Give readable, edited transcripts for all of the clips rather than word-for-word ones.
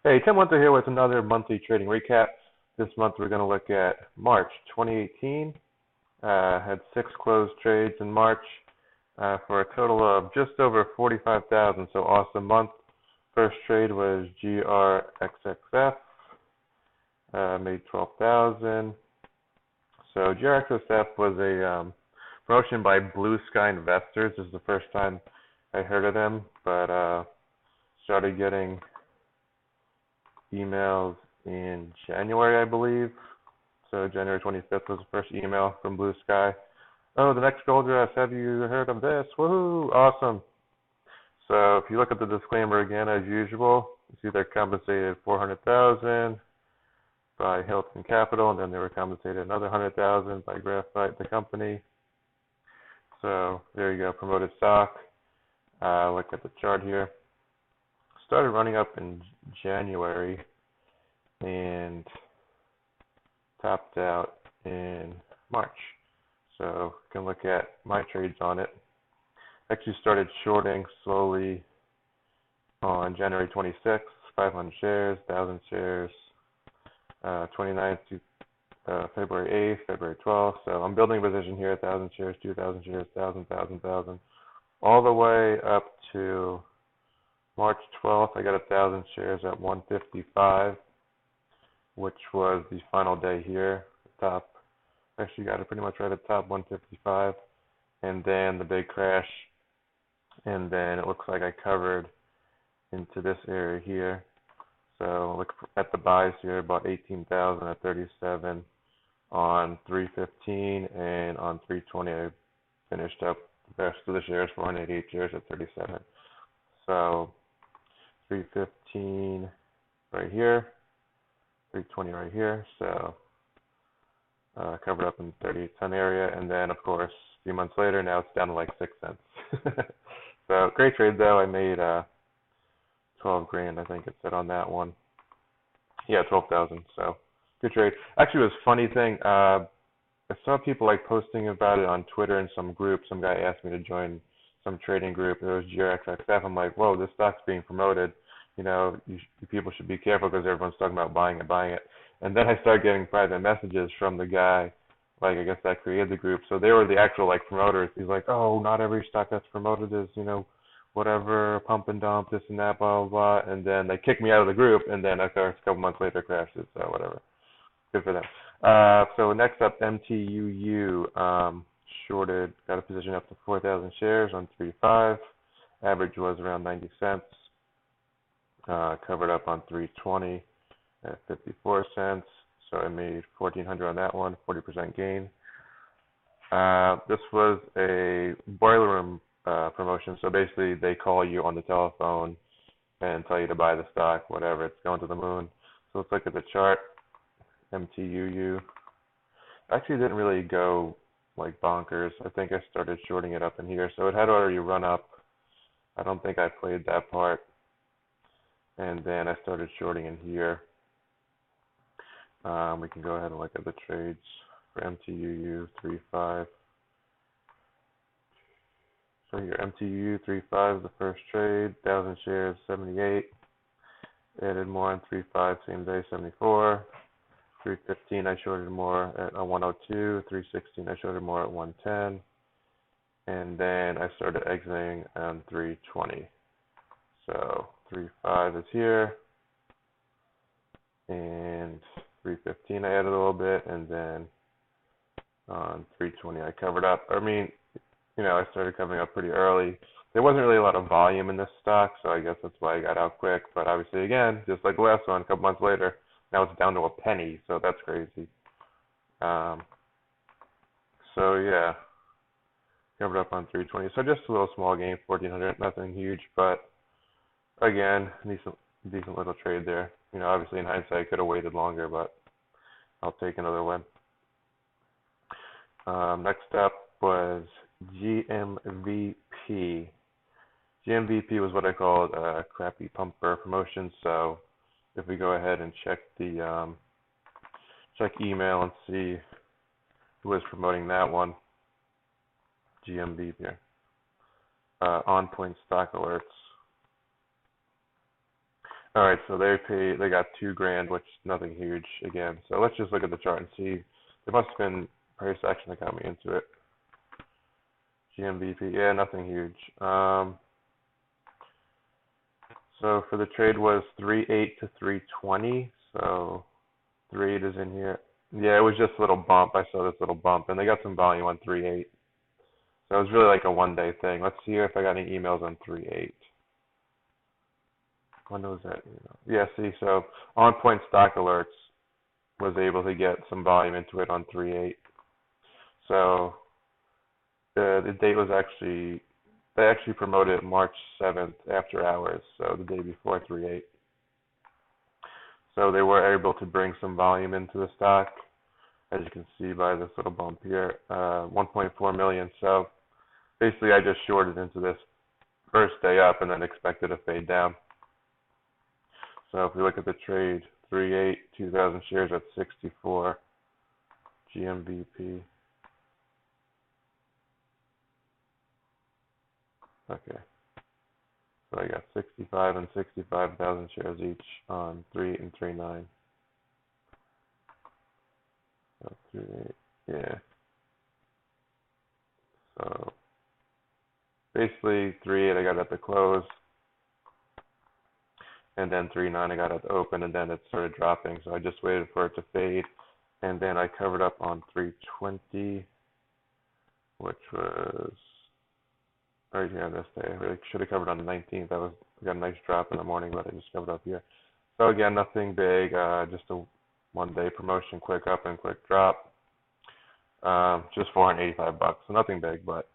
Hey, Tim Winter here with another monthly trading recap. This month we're going to look at March 2018. Had 6 closed trades in March for a total of just over 45,000. So awesome month. First trade was GRXXF. Made 12,000. So GRXXF was a promotion by Blue Sky Investors. This is the first time I heard of them, but started getting emails in January, I believe. So January 25th was the first email from Blue Sky. Oh, the next gold rush, have you heard of this? Woohoo, awesome. So if you look at the disclaimer again, as usual, you see they're compensated 400,000 by Hilton Capital, and then they were compensated another 100,000 by Graphite, the company. So there you go, promoted stock. Look at the chart here. Started running up in January and topped out in March. So you can look at my trades on it. Actually started shorting slowly on January 26th, 500 shares, 1,000 shares, 29th to February 8th, February 12th. So I'm building a position here, 1,000 shares, 2,000 shares, 1,000, 1,000, 1,000, all the way up to March 12th. I got 1,000 shares at 155, which was the final day here. Top, actually got it pretty much right at top 155, and then the big crash, and then it looks like I covered into this area here. So look at the buys here, about 18,000 at 37 on 315, and on 320 I finished up the rest of the shares, 488 shares at 37. So 315 right here, 320 right here, so covered up in 38-cent area, and then of course a few months later, now it's down to like 6 cents. So great trade though. I made 12 grand, I think it said on that one. Yeah, 12,000. So good trade. Actually, it was a funny thing. I saw people like posting about it on Twitter in some group. Some guy asked me to join some trading group. It was GRXXF. I'm like, whoa, this stock's being promoted. You know, people should be careful because everyone's talking about buying it. And then I started getting private messages from the guy, like I guess that created the group. So they were the actual like promoters. He's like, oh, not every stock that's promoted is, you know, whatever, pump and dump, this and that, blah, blah, blah. And then they kicked me out of the group, and then of course a couple months later crashed it. So whatever. Good for them. So next up, MTUU. Shorted, got a position up to 4,000 shares on 3.5. Average was around 90 cents. Covered up on 320 at 54 cents. So I made 1,400 on that one, 40% gain. This was a boiler room promotion. So basically, they call you on the telephone and tell you to buy the stock, whatever. It's going to the moon. So let's look at the chart. MTUU. Actually, didn't really go like bonkers. I think I started shorting it up in here. So it had already run up. I don't think I played that part. And then I started shorting in here. We can go ahead and look at the trades for MTUU 3.5. So your MTUU 3.5 is the first trade, 1,000 shares, 78. Added more on 3.5, same day, 74. 315 I shorted more at 102. 316 I shorted more at 110. And then I started exiting on 320. So 3.5 is here. And 315 I added a little bit, and then on 320 I covered up. I mean, you know, I started coming up pretty early. There wasn't really a lot of volume in this stock, so I guess that's why I got out quick. But obviously, again, just like the last one, a couple months later, now it's down to a penny, so that's crazy. So yeah, covered up on 320. So just a little small gain, 1,400, nothing huge, but again, decent little trade there. You know, obviously in hindsight, I could have waited longer, but I'll take another win. Next up was GMVP. GMVP was what I called a crappy pumper promotion. So if we go ahead and check the check email and see who was promoting that one, GMVP here. On point stock alerts. All right, so they got $2,000, which is nothing huge again. So let's just look at the chart and see. There must have been price action that got me into it. GMVP, yeah, nothing huge. So for the trade was 3.8 to 3.20. So 3.8 is in here. Yeah, it was just a little bump. I saw this little bump, and they got some volume on 3.8. So it was really like a one-day thing. Let's see if I got any emails on 3.8. When was that? Yeah, see, so On Point Stock Alerts was able to get some volume into it on 3.8. So the date was actually, they actually promoted it March 7th after hours, so the day before 3.8. So they were able to bring some volume into the stock, as you can see by this little bump here, 1.4 million. So basically I just shorted into this first day up and then expected a fade down. So if we look at the trade, 3.8, 2,000 shares at 64, GMVP. Okay. So I got 65 and 65,000 shares each on 3.8 and 3.9. So 3.8, yeah. So basically 3.8 I got at the close, and then 3.9 I got at the open, and then it started dropping. So I just waited for it to fade, and then I covered up on 3.20, which was right here this day. I really should have covered on the 19th. I got a nice drop in the morning, but I just covered up here. So again, nothing big, just a one-day promotion, quick up and quick drop. Just $485, so nothing big, but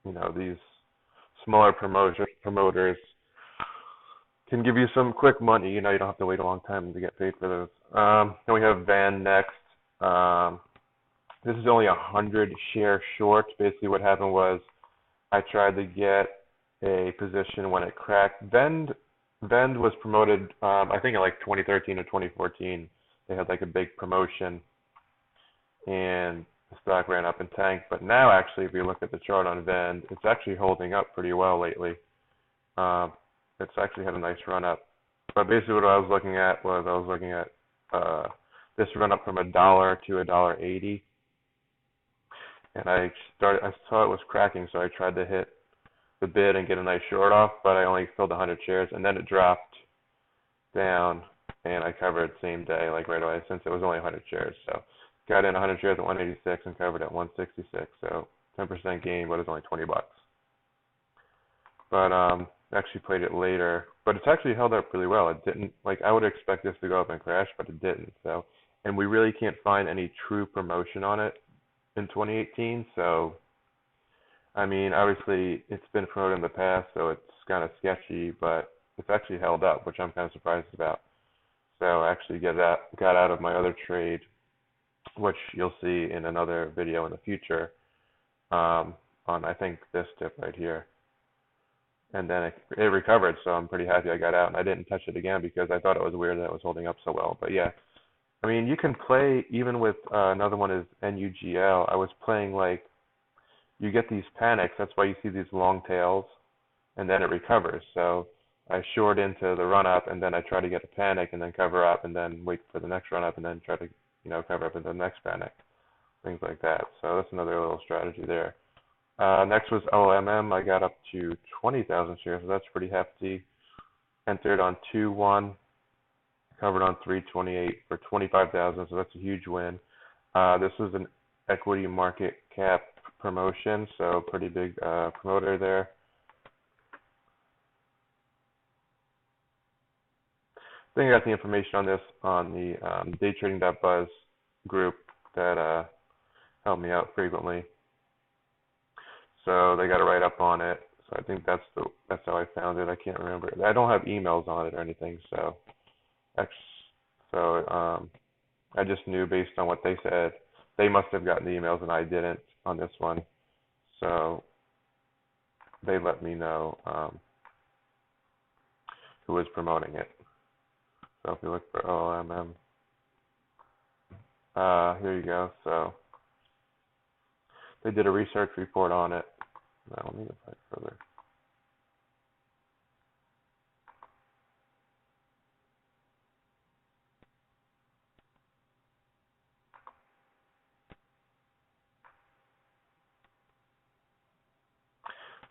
you know, these smaller promoters can give you some quick money. You know, you don't have to wait a long time to get paid for those. Then we have VEND next. This is only 100 share short. Basically what happened was I tried to get a position when it cracked. VEND was promoted, I think in like 2013 or 2014. They had like a big promotion, and the stock ran up and tanked. But now, actually, if you look at the chart on VEND, it's actually holding up pretty well lately. It's actually had a nice run up. But basically, what I was looking at was this run up from $1 to $1.80. And I saw it was cracking, so I tried to hit the bid and get a nice short off, but I only filled 100 shares, and then it dropped down, and I covered same day, like right away, since it was only 100 shares. So got in 100 shares at 186 and covered at 166. So 10% gain, but it's only $20. But actually played it later, but it's actually held up really well. It didn't, like, I would expect this to go up and crash, but it didn't. So, and we really can't find any true promotion on it in 2018. So, I mean, obviously it's been promoted in the past, so it's kind of sketchy, but it's actually held up, which I'm kind of surprised about. So I actually got out of my other trade, which you'll see in another video in the future, on I think this tip right here. And then it recovered, so I'm pretty happy I got out, and I didn't touch it again because I thought it was weird that it was holding up so well. But yeah, I mean, you can play even with another one is NUGL. I was playing, like, you get these panics. That's why you see these long tails, and then it recovers. So I short into the run up, and then I try to get a panic, and then cover up, and then wait for the next run up, and then try to, you know, cover up into the next panic, things like that. So that's another little strategy there. Next was OLMM. I got up to 20,000 shares, so that's pretty hefty. Entered on 2-1, covered on 328 for 25,000, so that's a huge win. This was an equity market cap promotion, so pretty big promoter there. I think I got the information on this on the daytrading.buzz group that helped me out frequently. So they got a write up on it. So I think that's how I found it. I can't remember. I don't have emails on it or anything. So I just knew based on what they said. They must have gotten the emails and I didn't on this one. So they let me know who was promoting it. So if you look for OLMM, here you go. So they did a research report on it. Now let me go back further.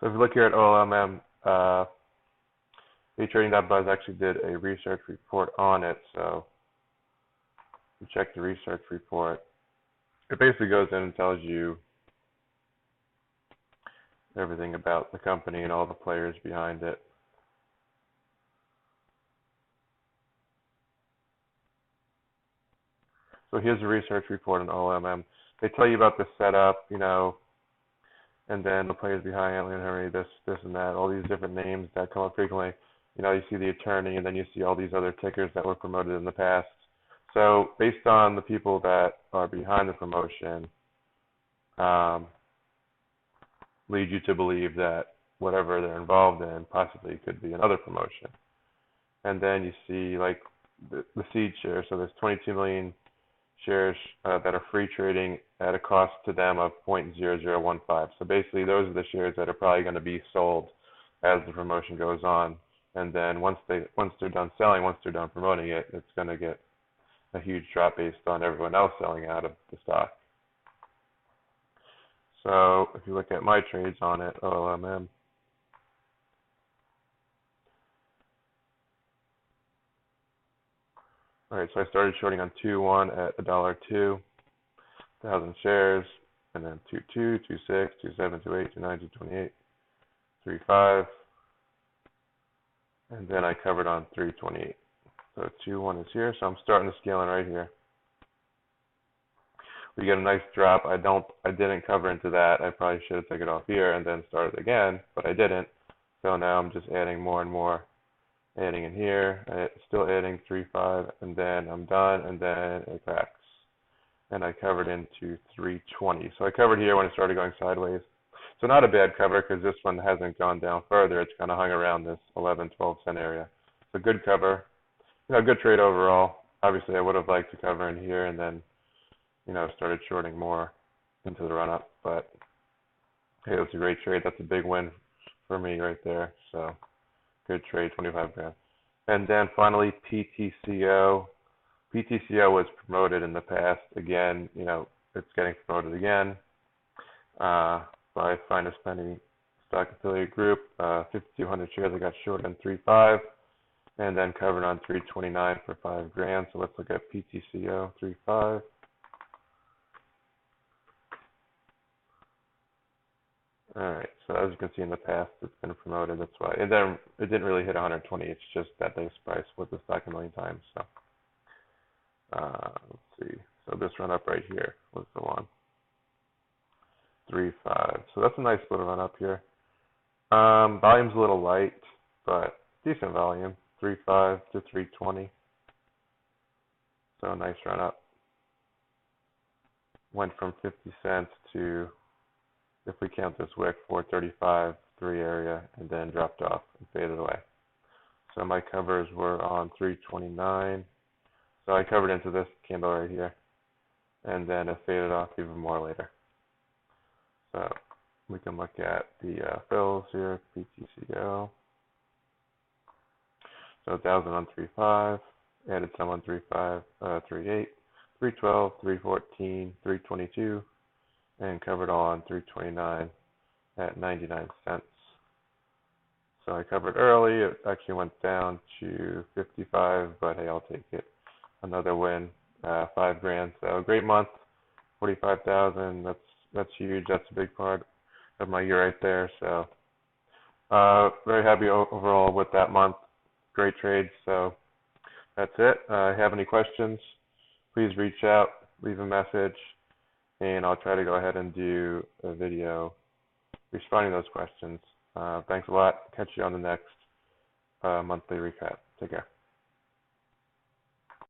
So if you look here at OLMM, Trading.buzz actually did a research report on it. So you check the research report. It basically goes in and tells you everything about the company and all the players behind it. So here's the research report on OLMM. They tell you about the setup, you know, and then the players behind it, Leon Henry, this and that, all these different names that come up frequently. You know, you see the attorney, and then you see all these other tickers that were promoted in the past. So based on the people that are behind the promotion, lead you to believe that whatever they're involved in possibly could be another promotion. And then you see like the seed shares. So there's 22 million shares that are free trading at a cost to them of 0.0015. So basically those are the shares that are probably going to be sold as the promotion goes on. And then once they're done selling, once they're done promoting it, it's going to get a huge drop based on everyone else selling out of the stock. So if you look at my trades on it, OLMM, all right, so I started shorting on 2-1 at $1.02, 1,000 shares, and then 2.2, 2.6, 2.7, 2.8, 2.9, 2.28, 3.5, and then I covered on 3.28. So 2.1 is here, so I'm starting to scale in right here. We get a nice drop. I didn't cover into that. I probably should have taken it off here and then started again, but I didn't. So now I'm just adding more and more, adding in here, still adding 3.5, and then I'm done, and then it cracks. And I covered into 3.20. So I covered here when it started going sideways. So not a bad cover because this one hasn't gone down further. It's kind of hung around this 11, 12 cent area. So good cover. You know, good trade overall. Obviously, I would have liked to cover in here and then, you know, started shorting more into the run-up. But, hey, it was a great trade. That's a big win for me right there. So, good trade, 25 grand. And then finally, PTCO. PTCO was promoted in the past. Again, you know, it's getting promoted again by Finest Penny Stock Affiliate Group. 5,200 shares. I got short on 3.5 and then covered on 3.29 for 5 grand. So let's look at PTCO 3.5. All right, so as you can see in the past, it's been promoted. That's why. And then it didn't really hit 120. It's just that base price with the stock a million times. So let's see. So this run up right here was the one. 3.5. So that's a nice little run up here. Volume's a little light, but decent volume. 3.5 to 3.20. So a nice run up. Went from 50 cents to, if we count this wick, 4.35, 3 area, and then dropped off and faded away. So my covers were on 3.29. So I covered into this candle right here, and then it faded off even more later. So we can look at the fills here, PTCO. So 1,000 on 3.5, added some on 3.5, 3.8, 3.12, 3.14, 3.22, and covered all on 3.29 at 99 cents. So I covered early. It actually went down to 55, but hey, I'll take it. Another win, 5 grand. So a great month, 45,000. That's huge. That's a big part of my year right there. So very happy overall with that month. Great trades. So that's it. If you have any questions, please reach out, leave a message, and I'll try to go ahead and do a video responding to those questions. Thanks a lot. Catch you on the next monthly recap. Take care.